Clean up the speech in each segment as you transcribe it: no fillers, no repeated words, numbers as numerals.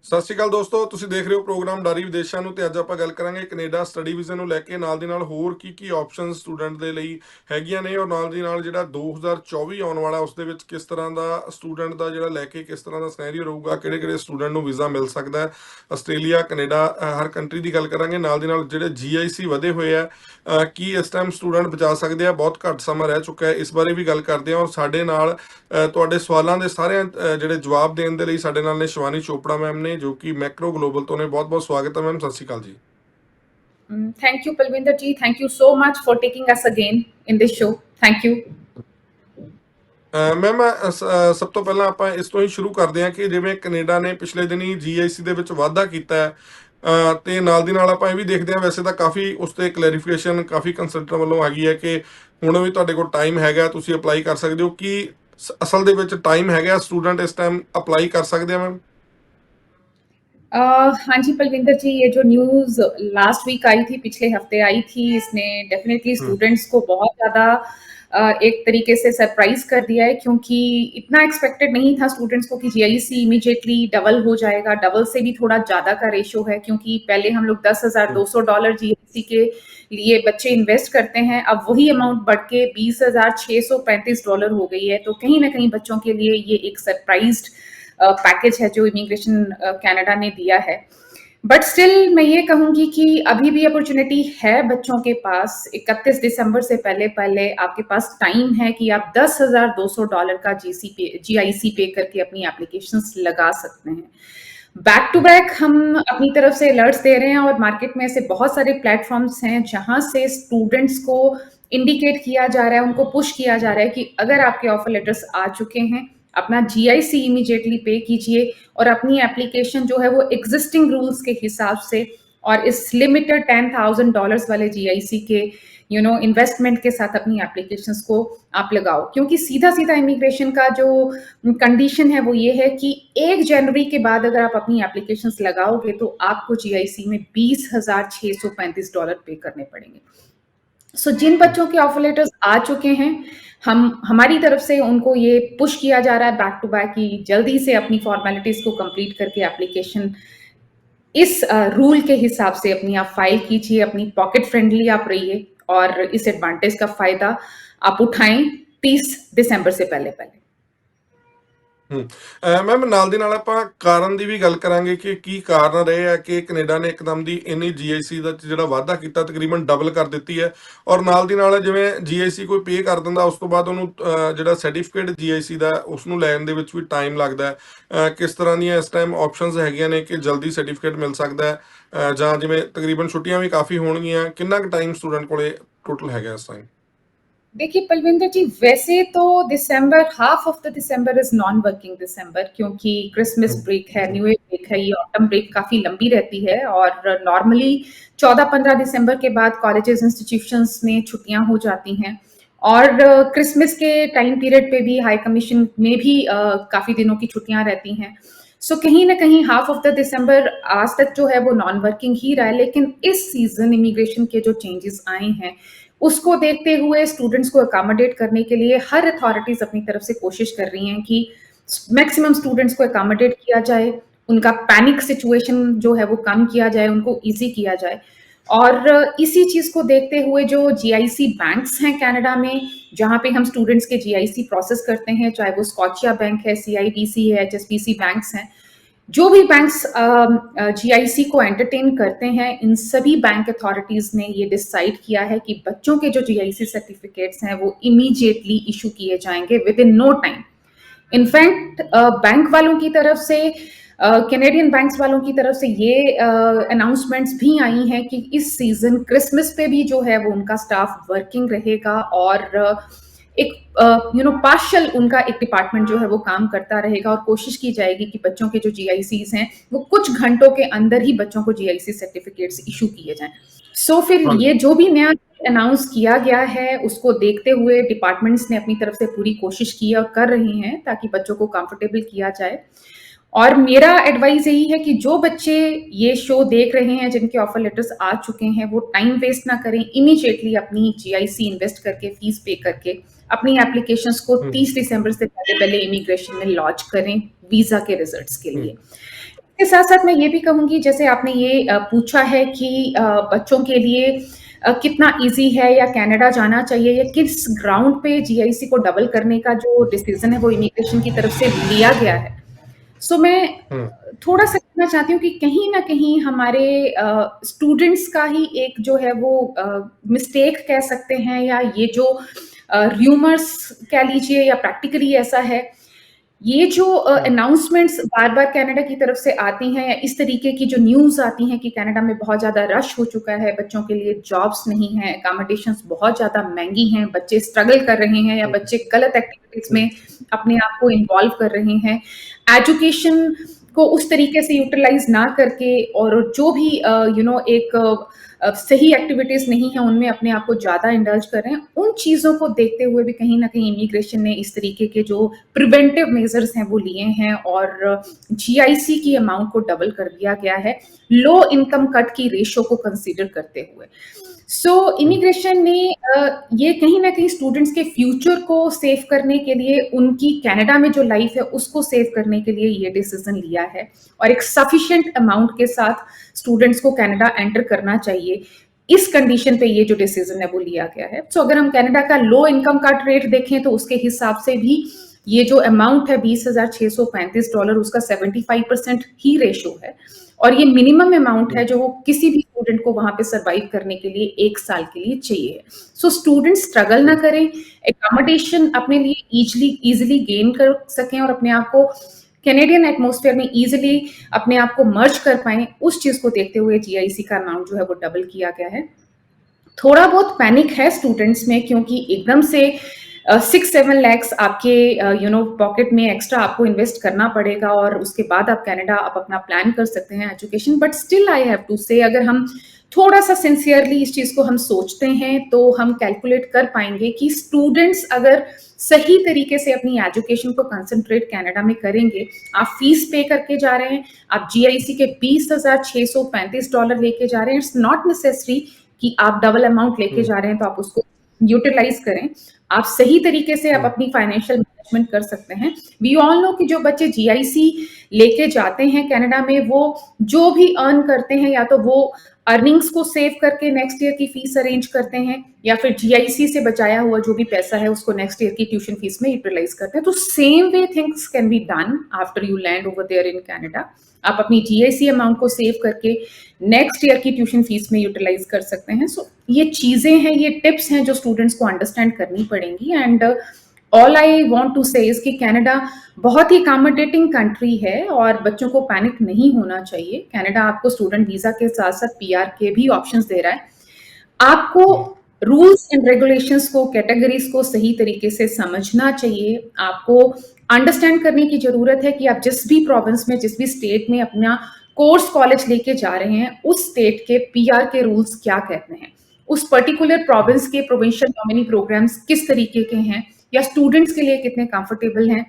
ਸਤਿ ਸ਼੍ਰੀ ਅਕਾਲ ਦੋਸਤੋ, ਤੁਸੀਂ ਦੇਖ ਰਹੇ ਹੋ ਪ੍ਰੋਗਰਾਮ ਡਾਰੀ ਵਿਦੇਸ਼ਾਂ ਨੂੰ ਤੇ ਅੱਜ ਆਪਾਂ ਗੱਲ ਕਰਾਂਗੇ ਕੈਨੇਡਾ ਸਟੱਡੀ ਵੀਜ਼ੇ ਨੂੰ ਲੈ ਕੇ ਨਾਲ ਦੀ ਨਾਲ ਹੋਰ ਕੀ ਆਪਸ਼ਨਸ ਸਟੂਡੈਂਟ ਦੇ ਲਈ ਹੈਗੀਆਂ ਨੇ ਔਰ ਨਾਲ ਦੀ ਨਾਲ ਜਿਹੜਾ 2024 ਆਉਣ ਵਾਲਾ ਉਸ ਦੇ ਵਿੱਚ ਕਿਸ ਤਰ੍ਹਾਂ ਦਾ ਸਟੂਡੈਂਟ ਦਾ ਜਿਹੜਾ ਲੈ ਕੇ ਕਿਸ ਤਰ੍ਹਾਂ ਦਾ ਸਿਨੈਰੀਓ ਰਹੂਗਾ, ਕਿਹੜੇ ਸਟੂਡੈਂਟ ਨੂੰ ਵੀਜ਼ਾ ਮਿਲ ਸਕਦਾ ਹੈ। ਆਸਟ੍ਰੇਲੀਆ, ਕੈਨੇਡਾ, ਹਰ ਕੰਟਰੀ ਦੀ ਗੱਲ ਕਰਾਂਗੇ। ਨਾਲ ਦੀ ਨਾਲ ਜਿਹੜੇ GIC ਵਧੇ ਹੋਏ ਆ, ਕੀ ਇਸ ਟਾਈਮ ਸਟੂਡੈਂਟ ਬਚਾ ਸਕਦੇ ਆ? ਬਹੁਤ ਘੱਟ ਸਮਾਂ ਰਹਿ ਚੁੱਕਾ ਹੈ, ਇਸ ਬਾਰੇ ਵੀ ਗੱਲ ਕਰਦੇ ਹਾਂ। ਔਰ ਸਾਡੇ ਨਾਲ ਤੁਹਾਡੇ ਸਵਾਲਾਂ ਦੇ ਸਾਰਿਆਂ ਜਿਹੜੇ ਜਵਾਬ ਦੇਣ ਦੇ ਲਈ ਸਾਡੇ ਨਾਲ ਨੇ ਸ਼ਿਵਾਨੀ ਚੋਪੜਾ ਮੈਮ ਨੇ, ਜੋ ਕਿ ਮੈਕਰੋ ਗਲੋਬਲ ਤੋਂ ਨੇ। ਬਹੁਤ ਬਹੁਤ ਸਵਾਗਤ ਹੈ ਮੈਮ, ਸਤਿ ਸ਼੍ਰੀ ਅਕਾਲ ਜੀ। Thank you, Palvinder ji. Thank you so much for taking us again in this show. Thank you. Ma'am, ਸਭ ਤੋਂ ਪਹਿਲਾਂ ਆਪਾਂ ਇਸ ਤੋਂ ਹੀ ਸ਼ੁਰੂ ਕਰਦੇ ਹਾਂ ਕਿ ਜਿਵੇਂ ਕੈਨੇਡਾ ਨੇ ਪਿਛਲੇ ਦਿਨੀ GIC ਦੇ ਵਿੱਚ ਵਾਧਾ ਕੀਤਾ ਹੈ ਤੇ ਨਾਲ ਦੀ ਨਾਲ ਆਪਾਂ ਇਹ ਵੀ ਦੇਖਦੇ ਹਾਂ, ਵੈਸੇ ਤਾਂ ਕਾਫੀ ਉਸ ਤੇ ਕਲੈਰੀਫਿਕੇਸ਼ਨ ਕਾਫੀ ਕੰਸਲਟੈਂਟ ਵੱਲੋਂ ਹੈਗੀ ਹੈ ਕਿ ਹੁਣ ਵੀ ਤੁਹਾਡੇ ਕੋਲ ਟਾਈਮ ਹੈਗਾ, ਤੁਸੀਂ ਅਪਲਾਈ ਕਰ ਸਕਦੇ ਹੋ। ਕਿ ਅਸਲ ਦੇ ਵਿੱਚ ਟਾਈਮ ਹੈਗਾ, स्टूडेंट इस टाइम अप्लाई कर सकते हैं मैम? हाँ जी पलविंदर जी, ये जो न्यूज़ लास्ट वीक आई थी, पिछले हफ्ते आई थी, इसने डेफिनेटली स्टूडेंट्स को बहुत ज़्यादा एक तरीके से सरप्राइज कर दिया है, क्योंकि इतना एक्सपेक्टेड नहीं था स्टूडेंट्स को कि GIC इमीडिएटली डबल हो जाएगा। डबल से भी थोड़ा ज़्यादा का रेशो है, क्योंकि पहले हम लोग $10,200 GIC के लिए बच्चे इन्वेस्ट करते हैं, अब वही अमाउंट बढ़ के $20,635 हो गई है। तो कहीं ना कहीं बच्चों के लिए ये एक सरप्राइज्ड पैकेज है जो इमिग्रेशन कनाडा ने दिया है। बट स्टिल मैं ये कहूंगी कि अभी भी अपॉर्चुनिटी है बच्चों के पास। 31 दिसंबर से पहले आपके पास टाइम है कि आप $10,200 का GIC पे करके अपनी एप्लीकेशंस लगा सकते हैं। बैक टू बैक हम अपनी तरफ से अलर्ट्स दे रहे हैं और मार्केट में ऐसे बहुत सारे प्लेटफॉर्म्स हैं जहां से स्टूडेंट्स को इंडिकेट किया जा रहा है, उनको पुश किया जा रहा है कि अगर आपके ऑफर लेटर्स आ चुके हैं, अपना GIC इमीडिएटली पे कीजिए और अपनी एप्लीकेशन जो है वो एग्जिस्टिंग रूल्स के हिसाब से और इस लिमिटेड $10,000 वाले GIC के इन्वेस्टमेंट के साथ अपनी एप्लीकेशंस को आप लगाओ। क्योंकि सीधा इमिग्रेशन का जो कंडीशन है वो ये है कि 1 जनवरी के बाद अगर आप अपनी एप्लीकेशंस लगाओगे तो आपको GIC में $20,635 पे करने पड़ेंगे। सो जिन बच्चों के ऑफर लेटर्स आ चुके हैं, हमारी तरफ से उनको ये पुश किया जा रहा है बैक टू बैक कि जल्दी से अपनी फॉर्मेलिटीज को कंप्लीट करके एप्लीकेशन इस रूल के हिसाब से अपनी आप फाइल कीजिए, अपनी पॉकेट फ्रेंडली आप रहिए और इस एडवांटेज का फायदा आप उठाएं 30 दिसंबर से पहले। ਮੈਮ, ਨਾਲ ਦੀ ਨਾਲ ਆਪਾਂ ਕਾਰਨ ਦੀ ਵੀ ਗੱਲ ਕਰਾਂਗੇ ਕਿ ਕੀ ਕਾਰਨ ਰਹੇ ਆ ਕਿ ਕੈਨੇਡਾ ਨੇ ਇੱਕਦਮ ਦੀ ਇੰਨੀ GIC ਦਾ ਜਿਹੜਾ ਵਾਧਾ ਕੀਤਾ, ਤਕਰੀਬਨ ਡਬਲ ਕਰ ਦਿੱਤੀ ਹੈ। ਔਰ ਨਾਲ ਦੀ ਨਾਲ ਜਿਵੇਂ GIC ਕੋਈ ਪੇ ਕਰ ਦਿੰਦਾ, ਉਸ ਤੋਂ ਬਾਅਦ ਉਹਨੂੰ ਜਿਹੜਾ ਸਰਟੀਫਿਕੇਟ GIC ਦਾ ਉਸ ਨੂੰ ਲੈਣ ਦੇ ਵਿੱਚ ਵੀ ਟਾਈਮ ਲੱਗਦਾ ਹੈ। ਕਿਸ ਤਰ੍ਹਾਂ ਦੀਆਂ ਇਸ ਟਾਈਮ ਆਪਸ਼ਨਸ ਹੈਗੀਆਂ ਨੇ ਕਿ ਜਲਦੀ ਸਰਟੀਫਿਕੇਟ ਮਿਲ ਸਕਦਾ ਹੈ, ਜਾਂ ਜਿਵੇਂ ਤਕਰੀਬਨ ਛੁੱਟੀਆਂ ਵੀ ਕਾਫੀ ਹੋਣਗੀਆਂ, ਕਿੰਨਾ ਕੁ ਟਾਈਮ ਸਟੂਡੈਂਟ ਕੋਲੇ ਟੋਟਲ ਹੈਗਾ ਇਸ ਟਾਈम? देखिए पलविंदर जी, वैसे तो दिसंबर, half of the December is non working December, क्योंकि क्रिसमस ब्रेक है, न्यू ईयर ब्रेक है, ये ऑटम ब्रेक काफी लंबी रहती है और नॉर्मली 14-15 दिसंबर के बाद कॉलेजेस इंस्टीट्यूशंस में छुट्टियां हो जाती हैं और क्रिसमस के टाइम पीरियड पे भी हाई कमीशन में भी काफी दिनों की छुट्टियां रहती हैं। सो कहीं ना कहीं हाफ ऑफ द दिसंबर आज तक जो है वो नॉन वर्किंग ही रहा है। लेकिन इस सीजन इमिग्रेशन के जो चेंजेस आए हैं उसको देखते हुए स्टूडेंट्स को अकोमोडेट करने के लिए हर अथॉरिटीज अपनी तरफ से कोशिश कर रही हैं कि मैक्सिमम स्टूडेंट्स को अकोमोडेट किया जाए, उनका पैनिक सिचुएशन जो है वो कम किया जाए, उनको इजी किया जाए। और इसी चीज को देखते हुए जो GIC बैंक्स हैं कनाडा में, जहां पे हम स्टूडेंट्स के GIC प्रोसेस करते हैं, चाहे वो स्कॉचिया बैंक है, CIBC है, HSBC बैंक्स हैं, जो भी बैंक्स GIC को एंटरटेन करते हैं, इन सभी बैंक अथॉरिटीज ने ये डिसाइड किया है कि बच्चों के जो GIC सर्टिफिकेट्स हैं वो इमीडिएटली इशू किए जाएंगे within no time. In fact bank वालों की तरफ से, कैनेडियन बैंक्स वालों की तरफ से ये अनाउंसमेंट्स भी आई हैं कि इस सीजन क्रिसमस पे भी जो है वो उनका स्टाफ वर्किंग रहेगा और एक पार्शियल उनका एक डिपार्टमेंट जो है वो काम करता रहेगा और कोशिश की जाएगी कि बच्चों के जो GICs हैं वो कुछ घंटों के अंदर ही बच्चों को GIC सर्टिफिकेट्स इशू किए जाएं। सो फिर ये जो भी नया अनाउंस किया गया है उसको देखते हुए डिपार्टमेंट्स ने अपनी तरफ से पूरी कोशिश की और कर रहे हैं ताकि बच्चों को कंफर्टेबल किया जाए। और मेरा एडवाइस यही है कि जो बच्चे ये शो देख रहे हैं, जिनके ऑफर लेटर्स आ चुके हैं, वो टाइम वेस्ट ना करें, इमीडिएटली अपनी GIC इन्वेस्ट करके, फीस पे करके अपनी एप्लीकेशंस को 30 दिसंबर से पहले इमिग्रेशन में लॉन्च करें वीजा के रिजल्ट्स के लिए। इसके साथ-साथ मैं ये भी कहूँगी, जैसे आपने ये पूछा है कि बच्चों के लिए कितना ईज़ी है या कनाडा जाना चाहिए या किस ग्राउंड पे जीआईसी को डबल करने का जो डिसीज़न है वो इमिग्रेशन की तरफ से लिया गया है। सो मैं हम्म। थोड़ा-सा कहना चाहती हूँ कि कहीं न कहीं हमारे स्टूडेंट्स का ही एक जो है वो मिस्टेक कह सकते हैं, या ये जो र्यूमर्स कह लीजिए, या प्रैक्टिकली ऐसा है। ये जो हम्म। अनाउंसमेंट्स बार-बार कनाडा की तरफ से आती हैं, या इस तरीके की जो न्यूज़ आती हैं कि कनाडा में बहुत ज़्यादा रश हो चुका है, बच्चों के लिए जॉब्स नहीं हैं, अकोमोडेशंस बहुत ज़्यादा महँगी हैं, बच्चे स्ट्रगल कर रहे हैं, या हम्म। बच्चे गलत एक्टिविटीज़ हम्म। में अपने आप को इन्वॉल्व कर रहे हैं। एजुकेशन को उस तरीके से यूटिलाइज़ ना करके, और जो भी एक सही एक्टिविटीज़ नहीं है, उनमें अपने आप को ज़्यादा इंडल्ज कर रहे हैं। उन चीज़ों को देखते हुए भी कहीं न कहीं इमिग्रेशन ने इस तरीके के जो प्रिवेंटिव मेजर्स हैं वो लिए हैं, और जीआईसी की अमाउंट को डबल कर दिया गया है, लो इनकम कट की रेशियो को कंसीडर करते हुए। सो हम्म। इमिग्रेशन ने ये कहीं न कहीं स्टूडेंट्स के फ्यूचर को सेव करने के लिए, उनकी कनाडा में जो लाइफ है उसको सेव करने के लिए ये डिसीजन लिया है, और एक सफिशिएंट अमाउंट के साथ स्टूडेंट्स को कनाडा एंटर करना चाहिए। इस कंडीशन पे ये जो डिसीजन है वो लिया गया है। सो अगर हम कनाडा का लो इनकम कट रेट देखें तो उसके हिसाब से भी ये जो अमाउंट है $20,635, उसका 75% ही रेशो है, और ये मिनिमम अमाउंट है जो वो किसी भी स्टूडेंट को वहां पे सरवाइव करने के लिए 1 साल के लिए चाहिए। सो स्टूडेंट स्ट्रगल ना करें, एकोमोडेशन अपने लिए इजिली गेन कर सकें, और अपने आप को कैनेडियन एटमॉस्फेयर में इजिली अपने आप को मर्ज कर पाएं, उस चीज को देखते हुए जीआईसी का अमाउंट जो है वो डबल किया गया है। थोड़ा बहुत पैनिक है स्टूडेंट्स में, क्योंकि एकदम से 6-7 लैक्स आपके पॉकेट में एक्स्ट्रा आपको इन्वेस्ट करना पड़ेगा, और उसके बाद आप कनाडा आप अपना प्लान कर सकते हैं education. But still I have to say, अगर हम थोड़ा सा सिंसियरली इस चीज को हम सोचते हैं तो हम कैलकुलेट कर पाएंगे कि स्टूडेंट्स अगर सही तरीके से अपनी एजुकेशन को कंसंट्रेट कनाडा में करेंगे, आप फीस पे करके जा रहे हैं, आप जीआईसी के $20,635 लेके जा रहे हैं, इट्स नॉट नेसेसरी कि आप डबल अमाउंट लेके हम्म। जा रहे हैं, तो आप उसको यूटिलाइज करें। आप सही तरीके से आप हम्म। अपनी फाइनेंशियल मैनेजमेंट कर सकते हैं। वी ऑल नो कि जो बच्चे जीआईसी लेके जाते हैं कनाडा में, वो जो भी अर्न करते हैं, या तो वो अर्निंग्स को सेव करके नेक्स्ट ईयर की फीस अरेंज करते हैं, या फिर जीआईसी से बचाया हुआ जो भी पैसा है उसको नेक्स्ट ईयर की ट्यूशन फीस में यूटिलाइज करते हैं। तो same way things can be done after you land over there in Canada. आप अपनी जीआईसी अमाउंट को सेव करके नेक्स्ट ईयर की ट्यूशन फीस में यूटिलाइज कर सकते हैं। सो ये चीजें हैं, ये टिप्स हैं जो स्टूडेंट्स को अंडरस्टैंड करनी पड़ेंगी। And all I want to say is कि कनाडा बहुत ही अकोमोडेटिंग कंट्री है, और बच्चों को पैनिक नहीं होना चाहिए। कनाडा आपको स्टूडेंट वीजा के साथ साथ पीआर के भी ऑप्शंस दे रहा है। आपको रूल्स एंड रेगुलेशंस को, कैटेगरीज को सही तरीके से समझना चाहिए। आपको अंडरस्टैंड करने की जरूरत है कि आप जिस भी प्रोविंस में, जिस भी स्टेट में अपना कोर्स कॉलेज लेके जा रहे हैं, उस स्टेट के पीआर के रूल्स क्या कहते हैं, उस पर्टिकुलर प्रोविंस के प्रोविंशियल नॉमिनी प्रोग्राम्स किस तरीके के हैं, या स्टूडेंट्स के लिए कितने कंफर्टेबल हैं,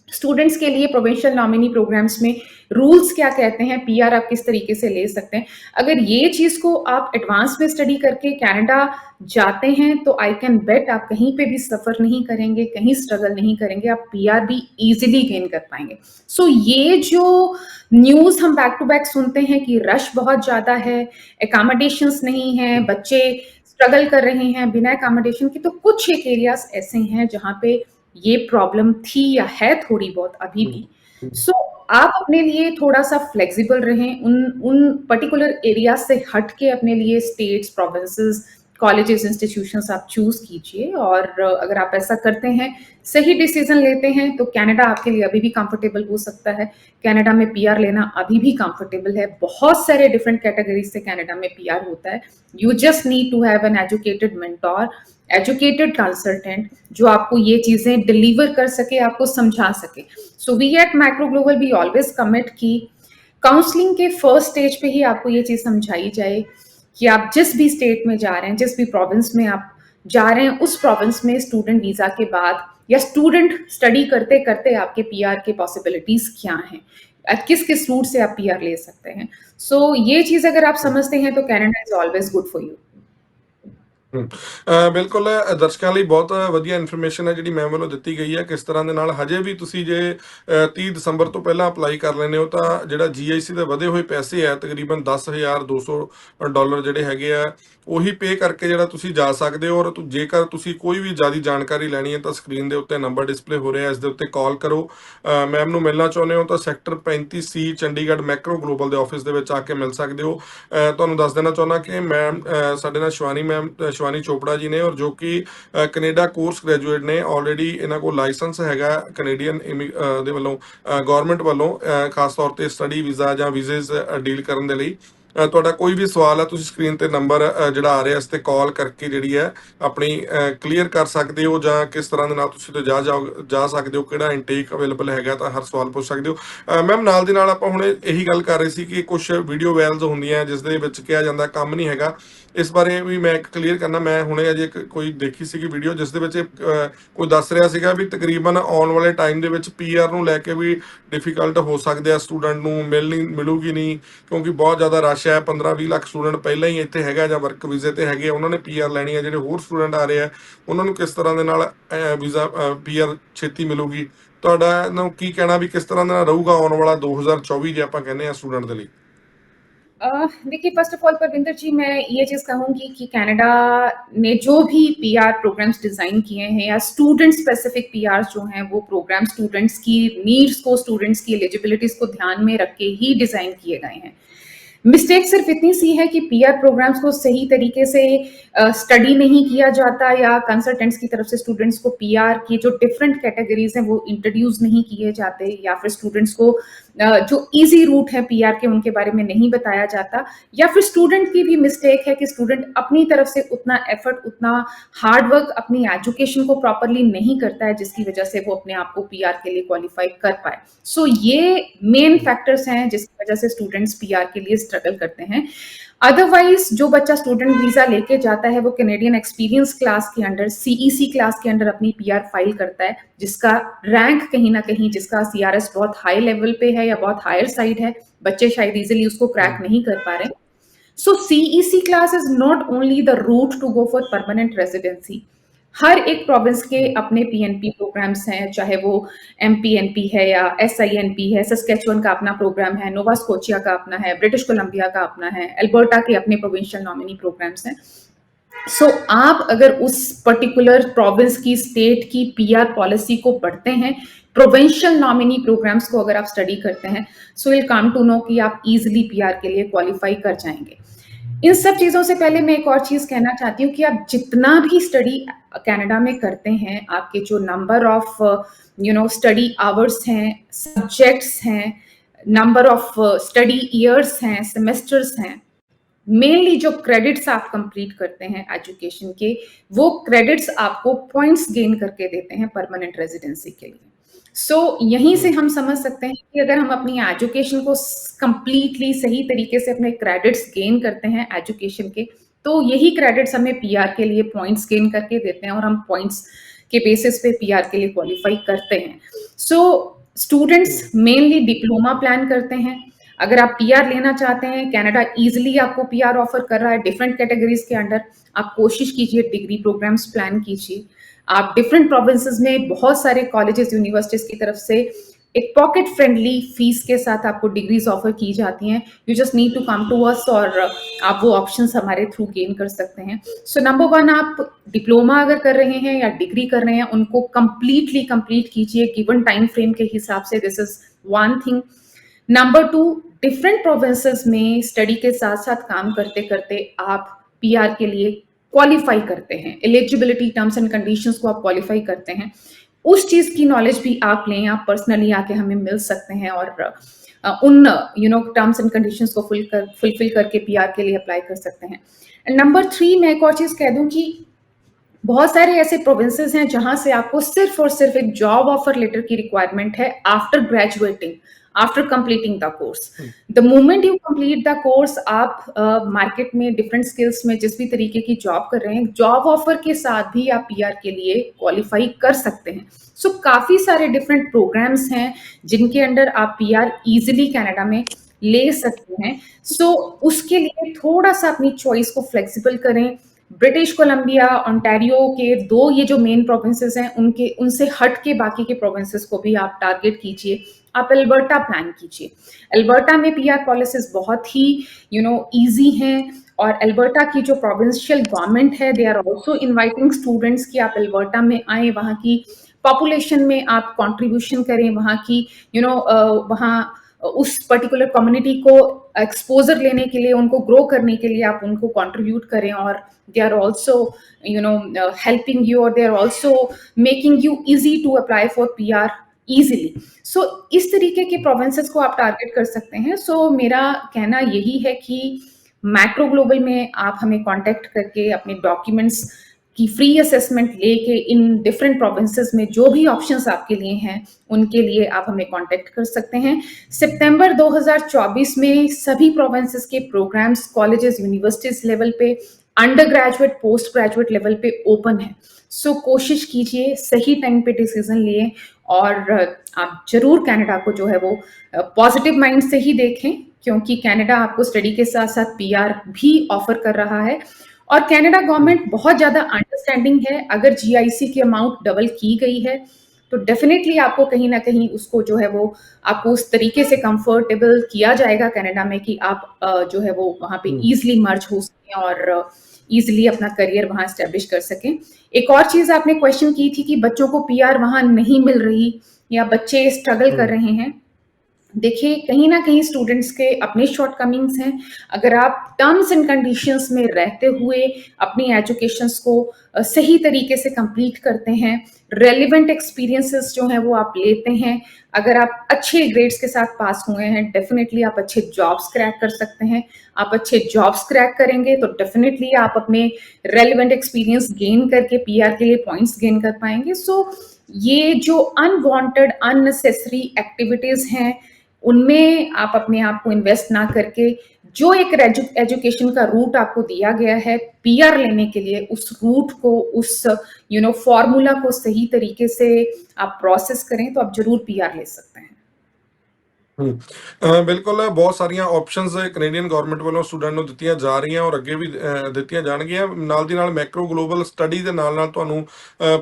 स्टूडेंट्स के लिए प्रोविंशियल नॉमिनी प्रोग्राम्स में रूल्स क्या कहते हैं, पीआर आप किस तरीके से ले सकते हैं। अगर ये चीज को आप एडवांस में स्टडी करके कनाडा जाते हैं तो आई कैन बेट आप कहीं पे भी सफर नहीं करेंगे, कहीं स्ट्रगल नहीं करेंगे, आप पीआर भी इजीली गेन कर पाएंगे। सो ये जो न्यूज हम बैक टू बैक सुनते हैं कि रश बहुत ज्यादा है, एकोमोडेशंस नहीं है, बच्चे स्ट्रगल कर रहे हैं बिना एकोमोडेशन के, तो कुछ एक एरियाज ऐसे हैं जहाँ पे ये प्रॉब्लम थी या है थोड़ी बहुत अभी भी। सो आप अपने लिए थोड़ा सा फ्लेक्सिबल रहें, उन उन पर्टिकुलर एरिया से हट के अपने लिए स्टेट्स, प्रोविंसेस, कॉलेजेस, इंस्टीट्यूशंस आप चूज कीजिए। और अगर आप ऐसा करते हैं, सही डिसीजन लेते हैं, तो कनाडा आपके लिए अभी भी कंफर्टेबल हो सकता है। कनाडा में पीआर लेना अभी भी कंफर्टेबल है। बहुत सारे डिफरेंट कैटेगरीज से कनाडा में पीआर होता है। You just need to have an educated mentor, educated consultant, जो आपको ये चीजें डिलीवर कर सके, आपको समझा सके। So we at Macro Global we always commit की काउंसलिंग के फर्स्ट स्टेज पे ही आपको ये चीज समझाई जाए कि आप जिस भी स्टेट में जा रहे हैं, जिस भी प्रोविंस में आप जा रहे हैं, उस प्रोविंस में स्टूडेंट वीजा के बाद या स्टूडेंट स्टडी करते करते आपके पीआर के पॉसिबिलिटीज क्या हैं, किस किस रूट से आप पीआर ले सकते हैं। सो ये चीज अगर आप समझते हैं तो Canada is always good for you. ਬਿਲਕੁਲ ਦਰਸ਼ਕਾਂ ਲਈ ਬਹੁਤ ਵਧੀਆ ਇਨਫੋਰਮੇਸ਼ਨ ਹੈ ਜਿਹੜੀ ਮੈਮ ਵੱਲੋਂ ਦਿੱਤੀ ਗਈ ਹੈ। ਕਿਸ ਤਰ੍ਹਾਂ ਦੇ ਨਾਲ ਹਜੇ ਵੀ ਤੁਸੀਂ ਜੇ 30 ਦਸੰਬਰ ਤੋਂ ਪਹਿਲਾਂ ਅਪਲਾਈ ਕਰ ਲੈਂਦੇ ਹੋ ਤਾਂ ਜਿਹੜਾ GIC ਦੇ ਵਧੇ ਹੋਏ ਪੈਸੇ ਹੈ ਤਕਰੀਬਨ $10,200 ਜਿਹੜੇ ਹੈਗੇ ਆ ਉਹੀ ਪੇ ਕਰਕੇ ਜਿਹੜਾ ਤੁਸੀਂ ਜਾ ਸਕਦੇ ਹੋ। ਔਰ ਜੇਕਰ ਤੁਸੀਂ ਕੋਈ ਵੀ ਜ਼ਿਆਦਾ ਜਾਣਕਾਰੀ ਲੈਣੀ ਹੈ ਤਾਂ ਸਕਰੀਨ ਦੇ ਉੱਤੇ ਨੰਬਰ ਡਿਸਪਲੇ ਹੋ ਰਿਹਾ, ਇਸ ਦੇ ਉੱਤੇ ਕਾਲ ਕਰੋ। ਮੈਮ ਨੂੰ ਮਿਲਣਾ ਚਾਹੁੰਦੇ ਹੋ ਤਾਂ sector 35C Chandigarh Macro global ਦੇ ਆਫਿਸ ਦੇ ਵਿੱਚ ਆ ਕੇ ਮਿਲ ਸਕਦੇ ਹੋ। ਤੁਹਾਨੂੰ ਦੱਸ ਦੇਣਾ ਚਾਹੁੰਦਾ ਕਿ ਮੈਮ ਸਾਡੇ ਨਾਲ ਸ਼ਿਵਾਨੀ ਚੋਪੜਾ ਜੀ ਨੇ, ਔਰ ਜੋ ਕਿ ਕੈਨੇਡਾ ਕੋਰਸ ਗ੍ਰੈਜੂਏਟ ਨੇ। ਆਲਰੇਡੀ ਇਹਨਾਂ ਕੋਲ ਲਾਇਸੈਂਸ ਹੈਗਾ ਕੈਨੇਡੀਅਨ ਦੇ ਵੱਲੋਂ, ਗਵਰਨਮੈਂਟ ਵੱਲੋਂ, ਖਾਸ ਤੌਰ ਤੇ ਸਟੱਡੀ ਵੀਜ਼ਾ ਜਾਂ ਵੀਜ਼ੇਜ਼ ਡੀਲ ਕਰਨ ਦੇ ਲਈ। ਤੁਹਾਡਾ ਕੋਈ ਵੀ ਸਵਾਲ ਹੈ ਤੁਸੀਂ ਸਕਰੀਨ ਤੇ ਨੰਬਰ ਜਿਹੜਾ ਆ ਰਿਹਾ ਇਸ ਤੇ ਕਾਲ ਕਰਕੇ ਜਿਹੜੀ ਹੈ ਆਪਣੀ ਕਲੀਅਰ ਕਰ ਸਕਦੇ ਹੋ, ਜਾਂ ਕਿਸ ਤਰ੍ਹਾਂ ਦੇ ਨਾਲ ਤੁਸੀਂ ਤੇ ਜਾ ਸਕਦੇ ਹੋ, ਕਿਹੜਾ ਇਨਟੇਕ ਅਵੇਲੇਬਲ ਹੈਗਾ, ਤਾਂ ਹਰ ਸਵਾਲ ਪੁੱਛ ਸਕਦੇ ਹੋ। ਮੈਮ ਨਾਲ ਦੀ ਨਾਲ ਆਪਾਂ ਹੁਣ ਇਹੀ ਗੱਲ ਕਰ ਰਹੇ ਸੀ ਕਿ ਕੁਝ ਵੀਡੀਓ ਵਾਇਰਲਸ ਹੁੰਦੀਆਂ ਜਿਸ ਦੇ ਵਿੱਚ ਕਿਹਾ ਜਾਂਦਾ ਕੰਮ ਨਹੀਂ ਹੈਗਾ। ਇਸ ਬਾਰੇ ਵੀ ਮੈਂ ਇੱਕ ਕਲੀਅਰ ਕਰਨਾ। ਮੈਂ ਹੁਣੇ ਅਜੇ ਕੋਈ ਦੇਖੀ ਸੀਗੀ ਵੀਡੀਓ ਜਿਸ ਦੇ ਵਿੱਚ ਕੋਈ ਦੱਸ ਰਿਹਾ ਸੀਗਾ ਵੀ ਤਕਰੀਬਨ ਆਉਣ ਵਾਲੇ ਟਾਈਮ ਦੇ ਵਿੱਚ PR ਨੂੰ ਲੈ ਕੇ ਵੀ ਡਿਫਿਕਲਟ ਹੋ ਸਕਦੇ ਆ, ਸਟੂਡੈਂਟ ਨੂੰ ਮਿਲੂਗੀ ਨਹੀਂ, ਕਿਉਂਕਿ ਬਹੁਤ ਜ਼ਿਆਦਾ ਰਸ਼ ਹੈ। 15-20 ਲੱਖ ਸਟੂਡੈਂਟ ਪਹਿਲਾਂ ਹੀ ਇੱਥੇ ਹੈਗਾ ਜਾਂ ਵਰਕ ਵੀਜ਼ੇ ਤੇ ਹੈਗੇ, ਉਹਨਾਂ ਨੇ PR ਲੈਣੀ ਹੈ। ਜਿਹੜੇ ਹੋਰ ਸਟੂਡੈਂਟ ਆ ਰਹੇ ਆ ਉਹਨਾਂ ਨੂੰ ਕਿਸ ਤਰ੍ਹਾਂ ਦੇ ਨਾਲ ਵੀਜ਼ਾ PR ਛੇਤੀ ਮਿਲੂਗੀ? ਤੁਹਾਡਾ ਨੂੰ ਕੀ ਕਹਿਣਾ ਵੀ ਕਿਸ ਤਰ੍ਹਾਂ ਦਾ ਰਹੂਗਾ ਆਉਣ ਵਾਲਾ 2024 ਜੇ ਆਪਾਂ ਕਹਿੰਦੇ ਆ स्टूडेंट ਦੇ ਲਈ? देखिए, फर्स्ट ऑफ ऑल परविंदर जी, मैं ये चीज़ कहूँगी कि कनाडा ने जो भी PR प्रोग्राम्स डिज़ाइन किए हैं या स्टूडेंट स्पेसिफिक PRs जो हैं वो प्रोग्राम स्टूडेंट्स की नीड्स को, स्टूडेंट्स की एलिजिबिलिटीज़ को ध्यान में रख के ही डिज़ाइन किए गए हैं। मिस्टेक सिर्फ इतनी सी है कि PR प्रोग्राम्स को सही तरीके से स्टडी नहीं किया जाता, या कंसल्टेंट्स की तरफ से स्टूडेंट्स को PR की जो डिफरेंट कैटेगरीज हैं वो इंट्रोड्यूस नहीं किए जाते, या फिर स्टूडेंट्स को जो इजी रूट है PR के उनके बारे में नहीं बताया जाता, या फिर स्टूडेंट की भी मिस्टेक है कि स्टूडेंट अपनी तरफ से उतना एफर्ट, उतना हार्ड वर्क अपनी एजुकेशन को प्रॉपरली नहीं करता है, जिसकी वजह से वो अपने आप को PR के लिए क्वालिफाई कर पाए। सो ये मेन फैक्टर्स हैं जिसकी वजह से स्टूडेंट्स PR के लिए स्ट्रगल करते हैं। अदरवाइज जो बच्चा स्टूडेंट वीजा लेके जाता है वो कैनेडियन एक्सपीरियंस क्लास के अंडर, CEC क्लास के अंडर अपनी PR फाइल करता है, जिसका रैंक कहीं ना कहीं, जिसका CRS बहुत हाई लेवल पे है या बहुत हायर साइड है, बच्चे शायद इजीली उसको क्रैक नहीं कर पा रहे। So CEC class is not only the route to go for permanent residency. हर एक प्रोविंस के अपने PNP प्रोग्राम्स हैं, चाहे वो MPNP है या SINP है, सस्केचुअन का अपना प्रोग्राम है, नोवा स्कोचिया का अपना है, ब्रिटिश कोलंबिया का अपना है, एल्बर्टा के अपने प्रोविंशियल नॉमिनी प्रोग्राम्स हैं। सो आप अगर उस पर्टिकुलर प्रोविंस की, स्टेट की PR पॉलिसी को पढ़ते हैं, प्रोविंशियल नॉमिनी प्रोग्राम्स को अगर आप स्टडी करते हैं, so will come to know कि आप इजीली PR के लिए क्वालिफाई कर जाएंगे। इन सब चीज़ों से पहले मैं एक और चीज़ कहना चाहती हूँ कि आप जितना भी स्टडी कनाडा में करते हैं, आपके जो नंबर ऑफ स्टडी आवर्स हैं, सब्जेक्ट्स हैं, नंबर ऑफ स्टडी ईयर्स हैं, सेमेस्टर्स हैं, मेनली जो क्रेडिट्स आप कंप्लीट करते हैं एजुकेशन के, वो क्रेडिट्स आपको पॉइंट्स गेन करके देते हैं परमानेंट रेजिडेंसी के लिए। सो यहीं से हम समझ सकते हैं कि अगर हम अपनी एजुकेशन को कंप्लीटली सही तरीके से अपने क्रेडिट्स गेन करते हैं एजुकेशन के, तो यही क्रेडिट्स हमें PR के लिए पॉइंट्स गेन करके देते हैं और हम पॉइंट्स के बेसिस पे PR के लिए क्वालिफाई करते हैं। So students mainly diploma plan करते हैं। अगर आप PR लेना चाहते हैं, कनाडा इजीली आपको PR ऑफर कर रहा है डिफरेंट कैटेगरीज के अंडर, आप कोशिश कीजिए, डिग्री प्रोग्राम्स प्लान कीजिए। आप डिफरेंट प्रोविंसेस में बहुत सारे कॉलेजेस, यूनिवर्सिटीज की तरफ से एक पॉकेट फ्रेंडली फीस के साथ आपको डिग्रीज ऑफर की जाती हैं। You just need to come to us और आप वो ऑप्शंस हमारे थ्रू गेन कर सकते हैं। सो नंबर 1, आप डिप्लोमा अगर कर रहे हैं या डिग्री कर रहे हैं, उनको कंप्लीटली कंप्लीट कीजिए गिवन टाइम फ्रेम के हिसाब से। This is one thing. Number 2, different provinces में स्टडी के साथ साथ काम करते करते आप PR के लिए क्वालिफाई करते हैं, एलिजिबिलिटी टर्म्स एंड कंडीशंस को आप क्वालिफाई करते हैं। उस चीज की नॉलेज भी आप लें, आप पर्सनली आके हमें मिल सकते हैं और उन टर्म्स एंड कंडीशंस को फुलफिल करके PR के लिए अप्लाई कर सकते हैं। एंड नंबर 3, मैं एक और चीज कह दूं कि बहुत सारे ऐसे प्रोविंसेस हैं जहां से आपको सिर्फ और सिर्फ एक जॉब ऑफर लेटर की रिक्वायरमेंट है after graduating, after completing the course. The moment you complete the course, आप मार्केट में डिफरेंट स्किल्स में जिस भी तरीके की जॉब कर रहे हैं, जॉब ऑफर के साथ भी आप PR के लिए क्वालिफाई कर सकते हैं। सो काफी सारे डिफरेंट प्रोग्राम्स हैं जिनके अंडर आप PR इजिली कनाडा में ले सकते हैं। सो उसके लिए थोड़ा सा अपनी चॉइस को फ्लेक्सिबल करें, ब्रिटिश कोलंबिया, ओंटारियो के 2 ये जो मेन प्रोविंसेस हैं, उनके उनसे हट के बाकी के प्रोविंसेस को भी आप टारगेट कीजिए। आप अल्बर्टा प्लान कीजिए। अल्बर्टा में पीआर पॉलिसीज़ बहुत ही ईज़ी हैं और अल्बर्टा की जो प्रोविंशियल गवर्नमेंट है, they are also inviting students कि आप अल्बर्टा में आएँ, वहाँ की पॉपुलेशन में आप कंट्रीब्यूशन करें, वहाँ की वहाँ उस पर्टिकुलर कम्युनिटी को एक्सपोजर लेने के लिए, उनको ग्रो करने के लिए आप उनको कंट्रीब्यूट करें और they are also helping you और they are also making you easy to apply for PR easily. So इस तरीके के प्रोविंसेस को आप टारगेट कर सकते हैं। सो मेरा कहना यही है कि मैक्रो ग्लोबल में आप हमें कांटेक्ट करके अपने डॉक्यूमेंट्स की फ्री असेसमेंट लेके इन डिफरेंट प्रोविंसेस में जो भी ऑप्शंस आपके लिए हैं, उनके लिए आप हमें कांटेक्ट कर सकते हैं। सितंबर 2024 में सभी प्रोविंसेस के प्रोग्राम्स कॉलेजेस, यूनिवर्सिटीज लेवल पे, under graduate, post graduate level पे ओपन है। सो कोशिश कीजिए, सही टाइम पे डिसीजन लिए और आप जरूर कनाडा को जो है वो पॉजिटिव माइंड से ही देखें, क्योंकि कनाडा आपको स्टडी के साथ साथ पीआर भी ऑफर कर रहा है और कनाडा गवर्नमेंट बहुत ज्यादा अंडरस्टैंडिंग है। अगर जीआईसी की अमाउंट डबल की गई है तो डेफिनेटली आपको कहीं ना कहीं उसको जो है वो आपको उस तरीके से कंफर्टेबल किया जाएगा कनाडा में कि आप जो है वो वहाँ पे इजिली मर्ज हो सकें और इजिली अपना करियर वहाँ एस्टेब्लिश कर सकें। एक और चीज आपने क्वेश्चन की थी कि बच्चों को पीआर वहाँ नहीं मिल रही या बच्चे स्ट्रगल कर रहे हैं। देखिए, कहीं ना कहीं स्टूडेंट्स के अपने शॉर्टकमिंग्स हैं। अगर आप टर्म्स एंड कंडीशंस में रहते हुए अपनी एजुकेशंस को सही तरीके से कंप्लीट करते हैं, रेलिवेंट एक्सपीरियंसेस जो हैं वो आप लेते हैं, अगर आप अच्छे ग्रेड्स के साथ पास हुए हैं, डेफिनेटली आप अच्छे जॉब्स क्रैक कर सकते हैं। आप अच्छे जॉब्स क्रैक करेंगे तो डेफिनेटली आप अपने रेलिवेंट एक्सपीरियंस गेन करके पीआर के लिए पॉइंट्स गेन कर पाएंगे। सो ये जो अनवांटेड, अननेसेसरी एक्टिविटीज हैं, उनमें आप अपने आप को इन्वेस्ट ना करके जो एक एजुकेशन का रूट आपको दिया गया है पीआर लेने के लिए, उस रूट को, उस फॉर्मूला को सही तरीके से आप प्रोसेस करें तो आप जरूर पीआर ले सकते हैं। ਬਿਲਕੁਲ ਬਹੁਤ ਸਾਰੀਆਂ ਆਪਸ਼ਨਸ ਕੈਨੇਡੀਅਨ ਗਵਰਨਮੈਂਟ ਵੱਲੋਂ ਸਟੂਡੈਂਟ ਨੂੰ ਦਿੱਤੀਆਂ ਜਾ ਰਹੀਆਂ ਔਰ ਅੱਗੇ ਵੀ ਦਿੱਤੀਆਂ ਜਾਣਗੀਆਂ। ਨਾਲ ਦੀ ਨਾਲ ਮੈਕਰੋ ਗਲੋਬਲ ਸਟੱਡੀ ਦੇ ਨਾਲ ਨਾਲ ਤੁਹਾਨੂੰ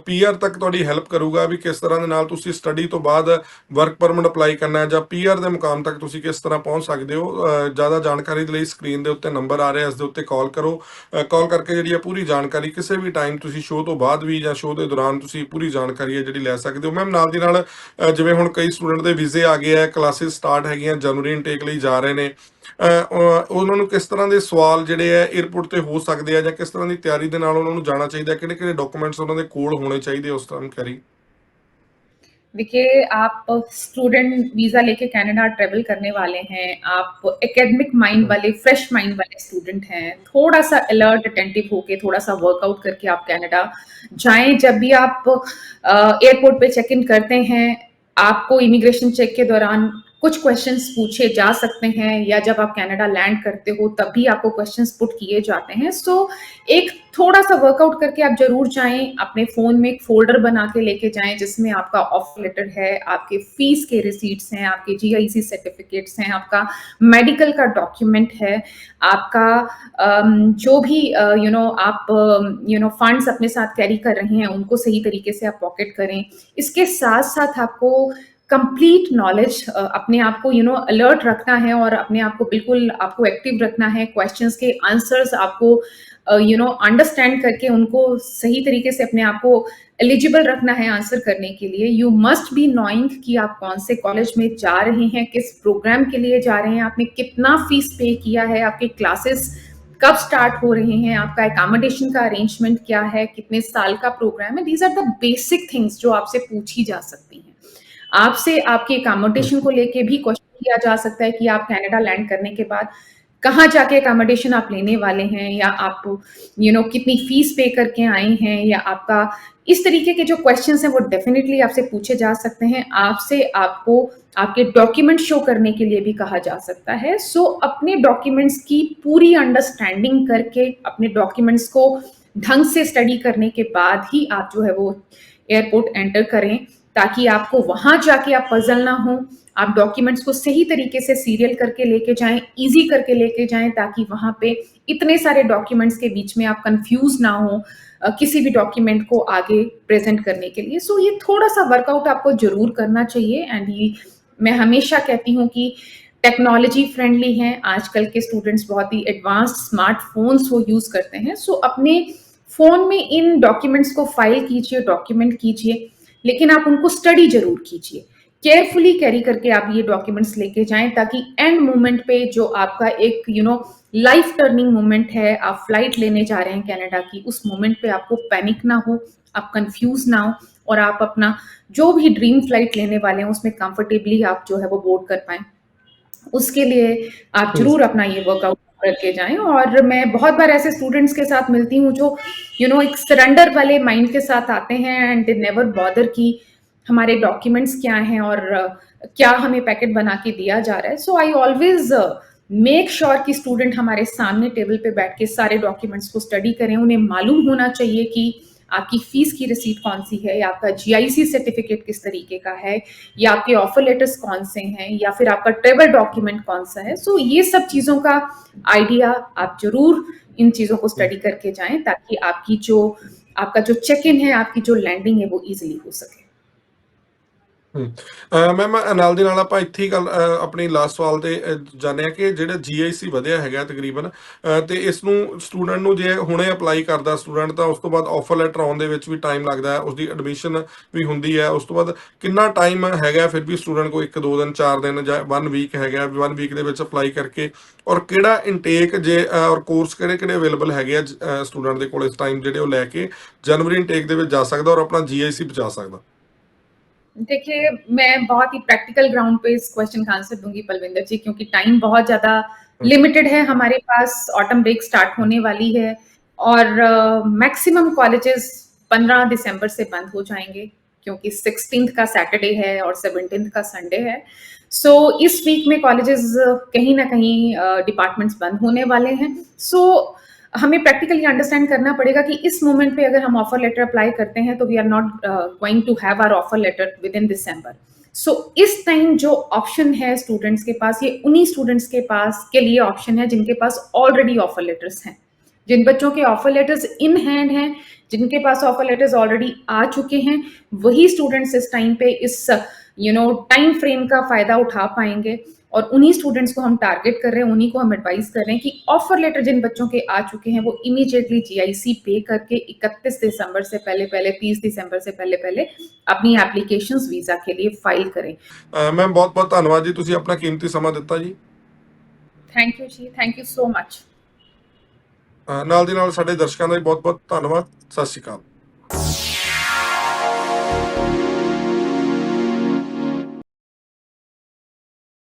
ਪੀਆਰ ਤੱਕ ਤੁਹਾਡੀ ਹੈਲਪ ਕਰੂਗਾ ਵੀ ਕਿਸ ਤਰ੍ਹਾਂ ਦੇ ਨਾਲ ਤੁਸੀਂ ਸਟੱਡੀ ਤੋਂ ਬਾਅਦ ਵਰਕ ਪਰਮਿਟ ਅਪਲਾਈ ਕਰਨਾ ਹੈ ਜਾਂ ਪੀਆਰ ਦੇ ਮੁਕਾਮ ਤੱਕ ਤੁਸੀਂ ਕਿਸ ਤਰ੍ਹਾਂ ਪਹੁੰਚ ਸਕਦੇ ਹੋ। ਜ਼ਿਆਦਾ ਜਾਣਕਾਰੀ ਦੇ ਲਈ ਸਕਰੀਨ ਦੇ ਉੱਤੇ ਨੰਬਰ ਆ ਰਿਹਾ, ਇਸ ਦੇ ਉੱਤੇ ਕਾਲ ਕਰੋ। ਕਾਲ ਕਰਕੇ ਜਿਹੜੀ ਹੈ ਪੂਰੀ ਜਾਣਕਾਰੀ ਕਿਸੇ ਵੀ ਟਾਈਮ ਤੁਸੀਂ ਸ਼ੋਅ ਤੋਂ ਬਾਅਦ ਵੀ ਜਾਂ ਸ਼ੋਅ ਦੇ ਦੌਰਾਨ ਤੁਸੀਂ ਪੂਰੀ ਜਾਣਕਾਰੀ ਹੈ ਜਿਹੜੀ ਲੈ ਸਕਦੇ ਹੋ। ਮੈਮ ਨਾਲ ਦੀ ਨਾਲ ਜਿਵੇਂ ਹੁਣ ਕਈ ਸਟੂਡੈਂਟ ਦੇ ਵੀਜ਼ੇ ਆ ਗਏ ਆ, ਕਲਾਸਿਸ ਸਟਾਰਟ ਹੈਗੀਆਂ, ਜਨਵਰੀ ਇਨਟੇਕ ਲਈ ਜਾ ਰਹੇ ਨੇ, ਉਹਨਾਂ ਨੂੰ ਕਿਸ ਤਰ੍ਹਾਂ ਦੇ ਸਵਾਲ ਜਿਹੜੇ ਆ 에ਅਰਪੋਰਟ ਤੇ ਹੋ ਸਕਦੇ ਆ ਜਾਂ ਕਿਸ ਤਰ੍ਹਾਂ ਦੀ ਤਿਆਰੀ ਦੇ ਨਾਲ ਉਹਨਾਂ ਨੂੰ ਜਾਣਾ चाਹੀਦਾ, ਕਿਹੜੇ ਕਿਹੜੇ ਡਾਕੂਮੈਂट्स ਉਹਨਾਂ ਦੇ ਕੋਲ ਹੋਣੇ ਚਾਹੀਦੇ ਉਸ ਟਾਈਮ ਕਰੀ। देखिए, आप स्टूडेंट वीजा लेके कनाडा ट्रेवल करने वाले हैं, आप एकेडमिक माइंड वाले, फ्रेश माइंड वाले स्टूडेंट हैं, थोड़ा सा अलर्ट, अटेंटिव होके थोड़ा सा वर्कआउट करके आप कनाडा जाएं। जब भी आप एयरपोर्ट पे चेक इन करते हैं, आपको इमिग्रेशन चेक के दौरान कुछ क्वेश्चंस पूछे जा सकते हैं या जब आप कनाडा लैंड करते हो तब भी आपको क्वेश्चंस पुट किए जाते हैं। सो एक थोड़ा सा वर्कआउट करके आप जरूर जाएं। अपने फोन में एक फोल्डर बना के लेके जाएं जिसमें आपका ऑफर लेटर है, आपके फीस के रिसीट्स हैं, आपके जीआईसी सर्टिफिकेट्स हैं, आपका मेडिकल का डॉक्यूमेंट है, आपका जो भी आप फंड्स अपने साथ कैरी कर रहे हैं उनको सही तरीके से आप पॉकेट करें। इसके साथ साथ आपको कंप्लीट नॉलेज, अपने आप को अलर्ट रखना है और अपने आप को बिल्कुल आपको एक्टिव रखना है। क्वेश्चंस के आंसर्स आपको अंडरस्टैंड करके उनको सही तरीके से अपने आप को एलिजिबल रखना है आंसर करने के लिए। यू मस्ट बी नोइंग कि आप कौन से कॉलेज में जा रहे हैं, किस प्रोग्राम के लिए जा रहे हैं, आपने कितना फीस पे किया है, आपके क्लासेस कब स्टार्ट हो रहे हैं, आपका एकोमोडेशन का अरेंजमेंट क्या है, कितने साल का प्रोग्राम है। These are the basic things जो आपसे पूछी जा सकती हैं। आपसे आपके एकोमोडेशन को लेके भी क्वेश्चन किया जा सकता है कि आप कनाडा लैंड करने के बाद कहाँ जाके एकोमोडेशन आप लेने वाले हैं, या आप कितनी फीस पे करके आए हैं, या आपका इस तरीके के जो क्वेश्चंस हैं वो डेफिनेटली आपसे पूछे जा सकते हैं। आपसे आपको आपके डॉक्यूमेंट शो करने के लिए भी कहा जा सकता है। सो अपने डॉक्यूमेंट्स की पूरी अंडरस्टैंडिंग करके, अपने डॉक्यूमेंट्स को ढंग से स्टडी करने के बाद ही आप जो है वो एयरपोर्ट एंटर करें। ताकि आपको वहां जाके आप पजल ना हो, आप डॉक्यूमेंट्स को सही तरीके से सीरियल करके लेके जाएं, इजी करके लेके जाएं, ताकि वहां पे इतने सारे डॉक्यूमेंट्स के बीच में आप कंफ्यूज ना हो किसी भी डॉक्यूमेंट को आगे प्रेजेंट करने के लिए। सो ये थोड़ा सा वर्कआउट आपको जरूर करना चाहिए। एंड ये मैं हमेशा कहती हूँ कि टेक्नोलॉजी फ्रेंडली हैं, आजकल के स्टूडेंट्स बहुत ही एडवांस्ड स्मार्टफोन्स वो यूज करते हैं। सो अपने फोन में इन डॉक्यूमेंट्स को फाइल कीजिए, डॉक्यूमेंट कीजिए, लेकिन आप उनको स्टडी जरूर कीजिए, केयरफुली कैरी करके आप ये डॉक्यूमेंट्स लेके जाएं, ताकि एंड मोमेंट पे जो आपका एक लाइफ टर्निंग मोमेंट है, आप फ्लाइट लेने जा रहे हैं कनाडा की, उस मोमेंट पे आपको पैनिक ना हो, आप कंफ्यूज ना हो, और आप अपना जो भी ड्रीम फ्लाइट लेने वाले हैं उसमें कंफर्टेबली आप जो है वो बोर्ड कर पाएं। उसके लिए आप जरूर अपना ये वर्कआउट करके जाएं। और मैं बहुत बार ऐसे स्टूडेंट्स के साथ मिलती हूँ जो एक सरेंडर वाले माइंड के साथ आते हैं एंड दे नेवर बॉदर कि हमारे डॉक्यूमेंट्स क्या हैं और क्या हमें पैकेट बना के दिया जा रहा है। सो आई ऑलवेज मेक श्योर कि स्टूडेंट हमारे सामने टेबल पे बैठ के सारे डॉक्यूमेंट्स को स्टडी करें। उन्हें मालूम होना चाहिए कि आपकी फीस की रिसीट कौन सी है, या आपका जीआईसी सर्टिफिकेट किस तरीके का है, या आपके ऑफर लेटर्स कौन से हैं, या फिर आपका ट्रेवल डॉक्यूमेंट कौन सा है। सो ये सब चीजों का आइडिया आप जरूर इन चीजों को स्टडी करके जाएं, ताकि आपका जो चेक इन है, आपकी जो लैंडिंग है, वो इजिली हो सके। ਮੈਮ ਨਾਲ ਦੀ ਨਾਲ ਆਪਾਂ ਇੱਥੇ ਹੀ ਗੱਲ ਆਪਣੀ ਲਾਸਟ ਸਵਾਲ ਤੇ ਜਾਣਿਆ ਕਿ ਜਿਹੜਾ GIC ਵਧਿਆ ਹੈਗਾ ਤਕਰੀਬਨ ਤੇ ਇਸ ਨੂੰ ਸਟੂਡੈਂਟ ਨੂੰ ਜੇ ਹੁਣੇ ਅਪਲਾਈ ਕਰਦਾ ਸਟੂਡੈਂਟ ਤਾਂ ਉਸ ਤੋਂ ਬਾਅਦ ਆਫਰ ਲੈਟਰ ਆਉਣ ਦੇ ਵਿੱਚ ਵੀ ਟਾਈਮ ਲੱਗਦਾ ਹੈ, ਉਸਦੀ ਐਡਮਿਸ਼ਨ ਵੀ ਹੁੰਦੀ ਹੈ, ਉਸ ਤੋਂ ਬਾਅਦ ਕਿੰਨਾ ਟਾਈਮ ਹੈਗਾ ਫਿਰ ਵੀ ਸਟੂਡੈਂਟ ਕੋਲ 1-2 ਦਿਨ 4 ਦਿਨ ਜਾਂ 1 ਵੀਕ ਹੈਗਾ, 1 ਵੀਕ ਦੇ ਵਿੱਚ ਅਪਲਾਈ ਕਰਕੇ, ਔਰ ਕਿਹੜਾ ਇਨਟੇਕ ਜੇ ਔਰ ਕੋਰਸ ਕਿਹੜੇ ਕਿਹੜੇ ਅਵੇਲੇਬਲ ਹੈਗੇ ਆ ਸਟੂਡੈਂਟ ਦੇ ਕੋਲ ਇਸ ਟਾਈਮ ਜਿਹੜੇ ਉਹ ਲੈ ਕੇ ਜਨਵਰੀ ਇਨਟੇਕ ਦੇ ਵਿੱਚ ਜਾ ਸਕਦਾ ਔਰ ਆਪਣਾ GIC ਬਚਾ ਸਕਦਾ। देखिए, मैं बहुत ही प्रैक्टिकल ग्राउंड पे इस क्वेश्चन का आंसर दूंगी पलविंदर जी, क्योंकि टाइम बहुत ज्यादा लिमिटेड है हमारे पास। ऑटम ब्रेक स्टार्ट होने वाली है और मैक्सिमम कॉलेजेस 15 दिसंबर से बंद हो जाएंगे, क्योंकि 16th का सैटरडे है और 17th का संडे है। सो इस वीक में कॉलेजेस कहीं ना कहीं डिपार्टमेंट्स बंद होने वाले हैं। सो हमें प्रैक्टिकली अंडरस्टैंड करना पड़ेगा कि इस मोमेंट पे अगर हम ऑफर लेटर अप्लाई करते हैं तो we are not going to have our offer letter within December. So इस टाइम जो ऑप्शन है स्टूडेंट्स के पास, ये उन्हीं स्टूडेंट्स के पास के लिए ऑप्शन है जिनके पास ऑलरेडी ऑफर लेटर्स हैं। जिन बच्चों के ऑफर लेटर्स इन हैंड हैं, जिनके पास ऑफर लेटर्स ऑलरेडी आ चुके हैं, वही स्टूडेंट्स इस टाइम पे इस टाइम फ्रेम का फायदा उठा पाएंगे। और उन्हीं स्टूडेंट्स को हम टारगेट कर रहे हैं, उन्हीं को हम एडवाइस कर रहे हैं कि ऑफर लेटर जिन बच्चों के आ चुके हैं वो इमीडिएटली GIC पे करके 31 दिसंबर से पहले पहले 30 दिसंबर से पहले पहले अपनी एप्लीकेशंस वीजा के लिए फाइल करें। मैम बहुत बहुत धन्यवाद जी, ਤੁਸੀਂ ਆਪਣਾ ਕੀਮਤੀ ਸਮਾਂ ਦਿੱਤਾ ਜੀ। ਥੈਂਕ ਯੂ ਜੀ, ਥੈਂਕ ਯੂ ਸੋ ਮਚ। ਨਾਲ ਦੀ ਨਾਲ ਸਾਡੇ ਦਰਸ਼ਕਾਂ ਦਾ ਵੀ ਬਹੁਤ ਬਹੁਤ ਧੰਨਵਾਦ। ਸਤਿ ਸ਼੍ਰੀ ਅਕਾਲ।